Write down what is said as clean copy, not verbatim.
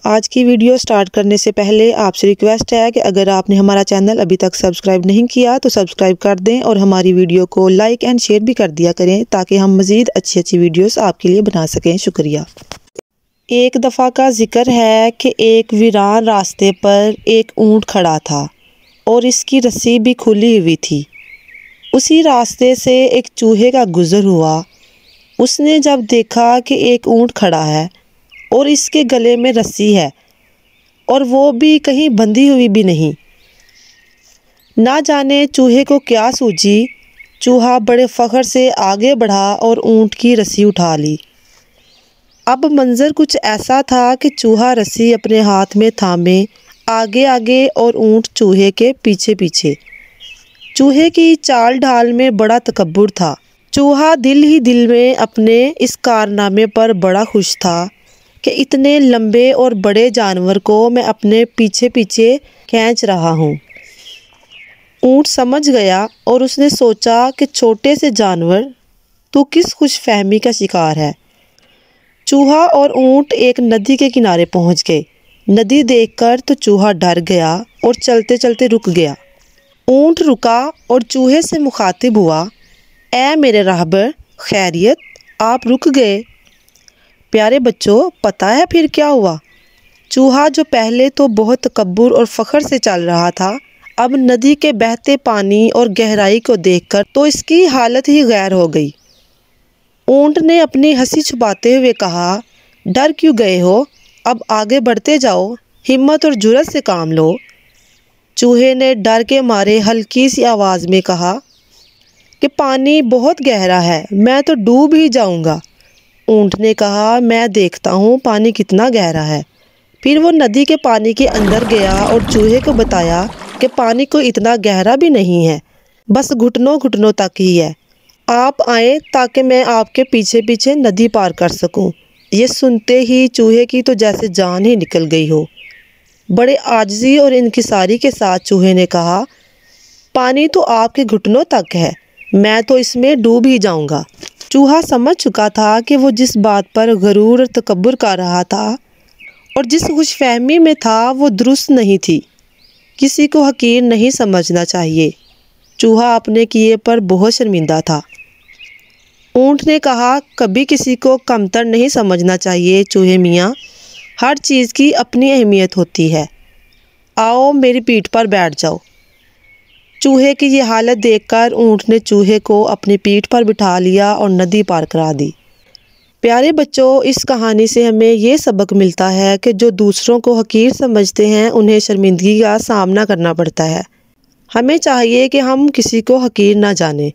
آج کی video start کرنے سے پہلے آپ سے ریکویسٹ ہے کہ اگر آپ نے ہمارا چینل ابھی تک سبسکرائب نہیں کیا تو سبسکرائب کر دیں اور ہماری ویڈیو کو لائک اینڈ شیئر بھی کر دیا کریں تاکہ ہم مزید اچھی ویڈیوز آپ کے لیے بنا سکیں۔ شکریہ۔ ایک دفعہ کا ذکر ہے کہ ایک ویران راستے پر ایک اونٹ کھڑا تھا اور اس کی رسی بھی کھلی ہوئی تھی۔ اسی راستے سے ایک چوہے کا گزر ہوا۔ اس نے جب دیکھا کہ ایک اونٹ کھڑا ہے اور اس کے گلے میں رسی ہے اور وہ بھی کہیں بندھی ہوئی بھی نہیں، نہ جانے چوہے کو کیا سوجی۔ چوہا بڑے فخر سے آگے بڑھا اور اونٹ کی رسی اٹھا لی۔ اب منظر کچھ ایسا تھا کہ چوہا رسی اپنے ہاتھ میں تھامے آگے آگے اور اونٹ چوہے کے پیچھے پیچھے۔ چوہے کی چال ڈھال میں بڑا تکبر تھا۔ چوہا دل ہی دل میں اپنے اس کارنامے پر بڑا خوش تھا کہ اتنے لمبے اور بڑے جانور کو میں اپنے پیچھے پیچھے کھینچ رہا ہوں۔ اونٹ سمجھ گیا اور اس نے سوچا کہ چھوٹے سے جانور، تو کس خوش فہمی کا شکار ہے۔ چوہا اور اونٹ ایک ندی کے کنارے پہنچ گئے۔ ندی دیکھ کر تو چوہا ڈر گیا اور چلتے چلتے رک گیا۔ اونٹ رکا اور چوہے سے مخاطب ہوا، اے میرے راہبر، خیریت، آپ رک گئے؟ پیارے بچوں، پتہ ہے پھر کیا ہوا؟ چوہا جو پہلے تو بہت تکبر اور فخر سے چل رہا تھا، اب ندی کے بہتے پانی اور گہرائی کو دیکھ کر تو اس کی حالت ہی غیر ہو گئی۔ اونٹ نے اپنی ہنسی چھپاتے ہوئے کہا، ڈر کیوں گئے ہو؟ اب آگے بڑھتے جاؤ، ہمت اور جرأت سے کام لو۔ چوہے نے ڈر کے مارے ہلکی سی آواز میں کہا کہ پانی بہت گہرا ہے، میں تو ڈوب ہی جاؤں گا۔ اونٹ نے کہا، میں دیکھتا ہوں پانی کتنا گہرا ہے۔ پھر وہ ندی کے پانی کے اندر گیا اور چوہے کو بتایا کہ پانی کوئی اتنا گہرا بھی نہیں ہے، بس گھٹنوں گھٹنوں تک ہی ہے۔ آپ آئیں تاکہ میں آپ کے پیچھے پیچھے ندی پار کر سکوں۔ یہ سنتے ہی چوہے کی تو جیسے جان ہی نکل گئی ہو۔ بڑے عاجزی اور انکساری کے ساتھ چوہے نے کہا، پانی تو آپ کے گھٹنوں تک ہے، میں تو اس میں ڈوب ہی جاؤں گا۔ چوہا سمجھ چکا تھا کہ وہ جس بات پر غرور اور تکبر کر رہا تھا اور جس خوش فہمی میں تھا وہ درست نہیں تھی۔ کسی کو حقیر نہیں سمجھنا چاہیے۔ چوہا اپنے کیے پر بہت شرمندہ تھا۔ اونٹ نے کہا، کبھی کسی کو کمتر نہیں سمجھنا چاہیے چوہے میاں، ہر چیز کی اپنی اہمیت ہوتی ہے۔ آؤ میری پیٹھ پر بیٹھ جاؤ۔ چوہے کی یہ حالت دیکھ کر اونٹ نے چوہے کو اپنی پیٹھ پر بٹھا لیا اور ندی پار کرا دی۔ پیارے بچوں، اس کہانی سے ہمیں یہ سبق ملتا ہے کہ جو دوسروں کو حقیر سمجھتے ہیں انہیں شرمندگی کا سامنا کرنا پڑتا ہے۔ ہمیں چاہیے کہ ہم کسی کو حقیر نہ جانیں۔